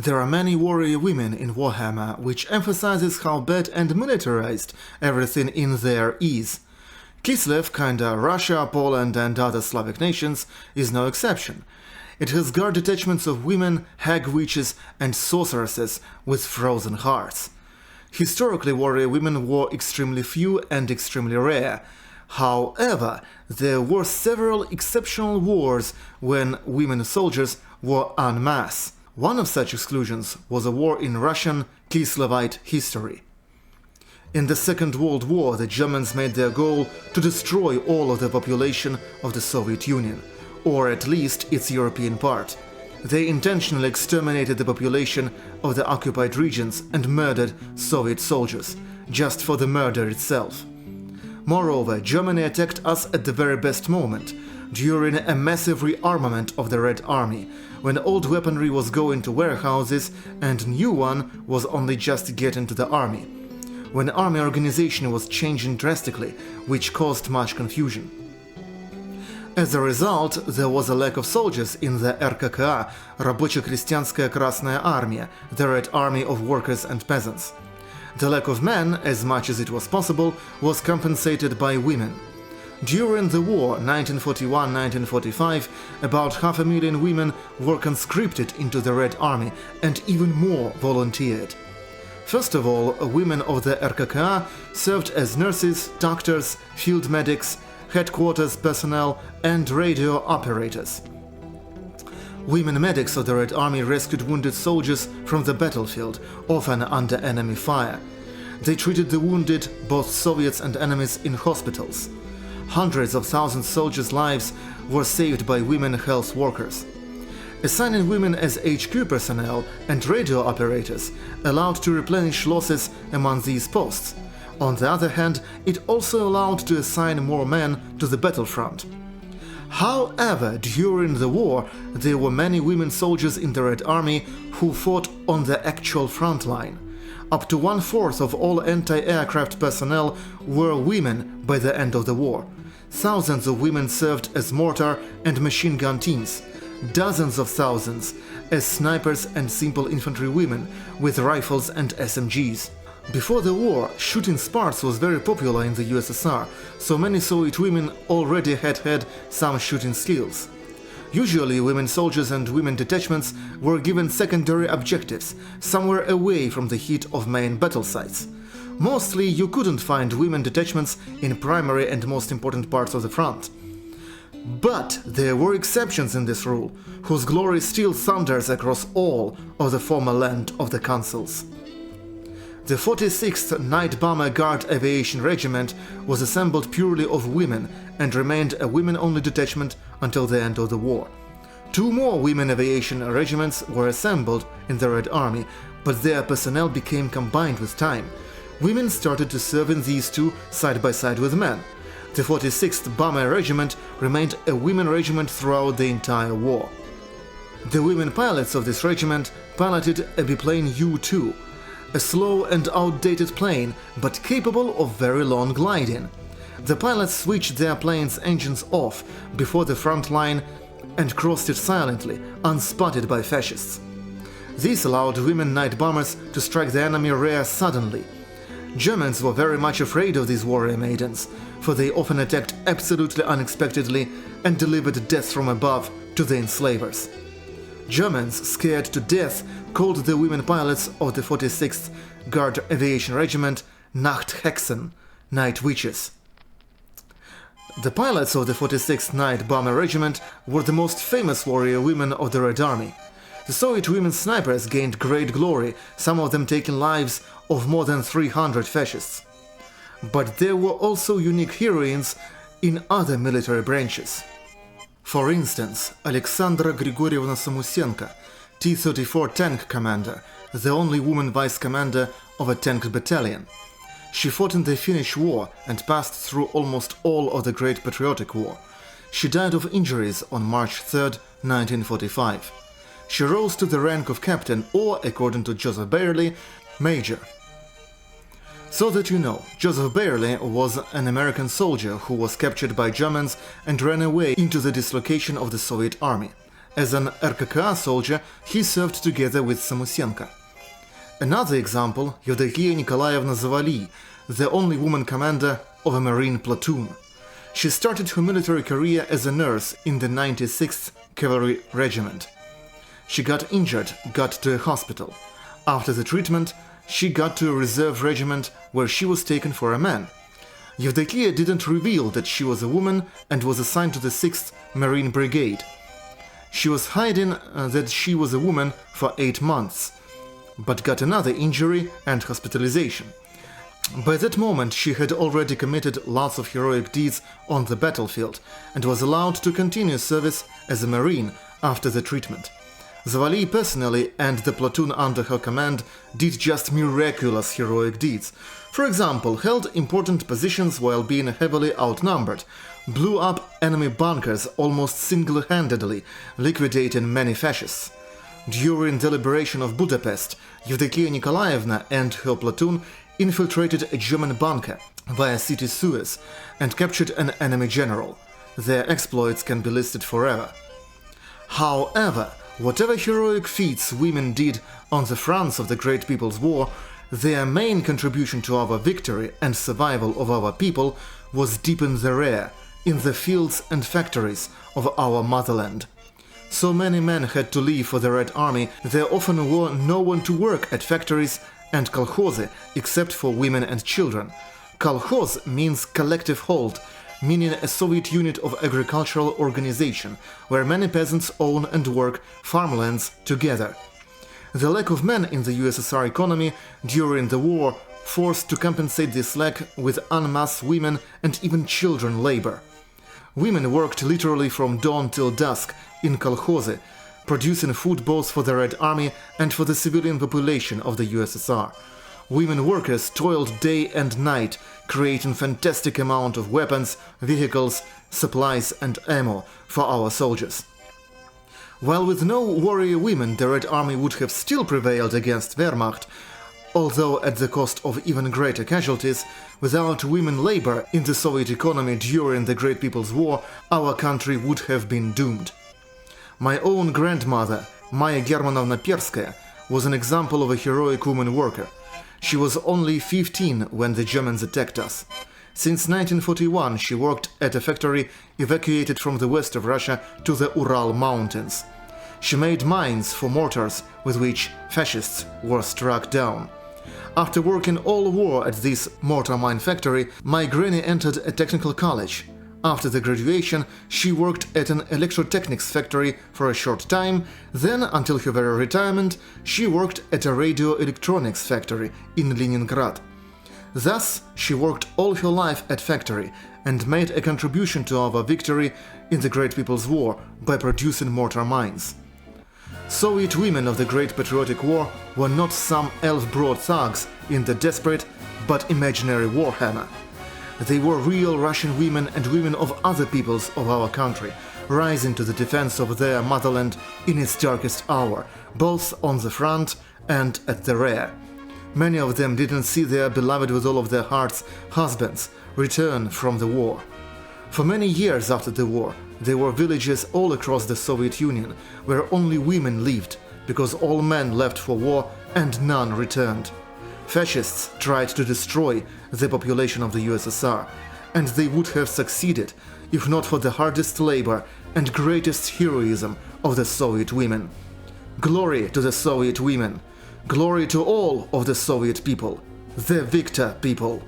There are many warrior women in Warhammer, which emphasizes how bad and militarized everything in there is. Kislev, kinda Russia, Poland and other Slavic nations, is no exception. It has guard detachments of women, hag witches and sorceresses with frozen hearts. Historically, warrior women were extremely few and extremely rare. However, there were several exceptional wars when women soldiers were en masse. One of such exclusions was a war in Russian Kislevite history. In the Second World War, the Germans made their goal to destroy all of the population of the Soviet Union, or at least its European part. They intentionally exterminated the population of the occupied regions and murdered Soviet soldiers, just for the murder itself. Moreover, Germany attacked us at the very best moment, during a massive rearmament of the Red Army, when old weaponry was going to warehouses and new one was only just getting to the army, when army organization was changing drastically, which caused much confusion. As a result, there was a lack of soldiers in the РККА, Рабоче-крестьянская Красная Армия, the Red Army of Workers and Peasants. The lack of men, as much as it was possible, was compensated by women. During the war 1941-1945, about 500,000 women were conscripted into the Red Army and even more volunteered. First of all, women of the РККА served as nurses, doctors, field medics, headquarters personnel and radio operators. Women medics of the Red Army rescued wounded soldiers from the battlefield, often under enemy fire. They treated the wounded, both Soviets and enemies, in hospitals. Hundreds of thousands of soldiers' lives were saved by women health workers. Assigning women as HQ personnel and radio operators allowed to replenish losses among these posts. On the other hand, it also allowed to assign more men to the battlefront. However, during the war, there were many women soldiers in the Red Army who fought on the actual front line. Up to 1/4 of all anti-aircraft personnel were women by the end of the war. Thousands of women served as mortar and machine gun teams, dozens of thousands as snipers and simple infantry women with rifles and SMGs. Before the war, shooting Sparts was very popular in the USSR, so many Soviet women already had some shooting skills. Usually, women soldiers and women detachments were given secondary objectives, somewhere away from the heat of main battle sites. Mostly, you couldn't find women detachments in primary and most important parts of the front. But there were exceptions in this rule, whose glory still thunders across all of the former land of the consuls. The 46th Night Bomber Guard Aviation Regiment was assembled purely of women and remained a women-only detachment until the end of the war. 2 more women aviation regiments were assembled in the Red Army, but their personnel became combined with time. Women started to serve in these two side by side with men. The 46th Bomber Regiment remained a women regiment throughout the entire war. The women pilots of this regiment piloted a biplane U-2, a slow and outdated plane, but capable of very long gliding. The pilots switched their plane's engines off before the front line and crossed it silently, unspotted by fascists. This allowed women night bombers to strike the enemy rear suddenly. Germans were very much afraid of these warrior maidens, for they often attacked absolutely unexpectedly and delivered death from above to the enslavers. Germans, scared to death, called the women pilots of the 46th Guard Aviation Regiment Nachthexen, Night Witches. The pilots of the 46th Night Bomber Regiment were the most famous warrior women of the Red Army. The Soviet women snipers gained great glory, some of them taking lives of more than 300 fascists. But there were also unique heroines in other military branches. For instance, Alexandra Grigorievna Samusenko, T-34 tank commander, the only woman vice commander of a tank battalion. She fought in the Finnish War and passed through almost all of the Great Patriotic War. She died of injuries on March 3, 1945. She rose to the rank of captain or, according to Joseph Bayerly, major. So that you know, Joseph Bayerly was an American soldier who was captured by Germans and ran away into the dislocation of the Soviet army. As an RKK soldier, he served together with Samusenko. Another example, Yevdokia Nikolaevna Zavali, the only woman commander of a Marine platoon. She started her military career as a nurse in the 96th Cavalry Regiment. She got injured, got to a hospital. After the treatment, she got to a reserve regiment where she was taken for a man. Yevdokia didn't reveal that she was a woman and was assigned to the 6th Marine Brigade. She was hiding that she was a woman for 8 months, but got another injury and hospitalization. By that moment she had already committed lots of heroic deeds on the battlefield and was allowed to continue service as a Marine after the treatment. Zavali personally and the platoon under her command did just miraculous heroic deeds. For example, held important positions while being heavily outnumbered, blew up enemy bunkers almost single-handedly, liquidating many fascists. During the liberation of Budapest, Yevdokia Nikolaevna and her platoon infiltrated a German bunker via city sewers and captured an enemy general. Their exploits can be listed forever. However, whatever heroic feats women did on the fronts of the Great People's War, their main contribution to our victory and survival of our people was deep in the rear, in the fields and factories of our motherland. So many men had to leave for the Red Army, there often were no one to work at factories and kolkhozy except for women and children. Kolkhoz means collective hold, meaning a Soviet unit of agricultural organization, where many peasants own and work farmlands together. The lack of men in the USSR economy during the war forced to compensate this lack with en masse women and even children labor. Women worked literally from dawn till dusk in kolkhozy, producing food both for the Red Army and for the civilian population of the USSR. Women workers toiled day and night, creating fantastic amount of weapons, vehicles, supplies and ammo for our soldiers. While with no warrior women the Red Army would have still prevailed against Wehrmacht, although at the cost of even greater casualties, without women labor in the Soviet economy during the Great People's War, our country would have been doomed. My own grandmother, Maya Germanovna Perskaya, was an example of a heroic woman worker. She was only 15 when the Germans attacked us. Since 1941 she worked at a factory evacuated from the west of Russia to the Ural Mountains. She made mines for mortars with which fascists were struck down. After working all war at this mortar mine factory, my granny entered a technical college. After the graduation, she worked at an electrotechnics factory for a short time, then, until her very retirement, she worked at a radio electronics factory in Leningrad. Thus, she worked all her life at factory and made a contribution to our victory in the Great People's War by producing mortar mines. Soviet women of the Great Patriotic War were not some elf-brought thugs in the desperate but imaginary Warhammer. They were real Russian women and women of other peoples of our country, rising to the defense of their motherland in its darkest hour, both on the front and at the rear. Many of them didn't see their beloved with all of their hearts husbands return from the war. For many years after the war, there were villages all across the Soviet Union where only women lived, because all men left for war and none returned. Fascists tried to destroy the population of the USSR, and they would have succeeded if not for the hardest labor and greatest heroism of the Soviet women. Glory to the Soviet women! Glory to all of the Soviet people, the victor people!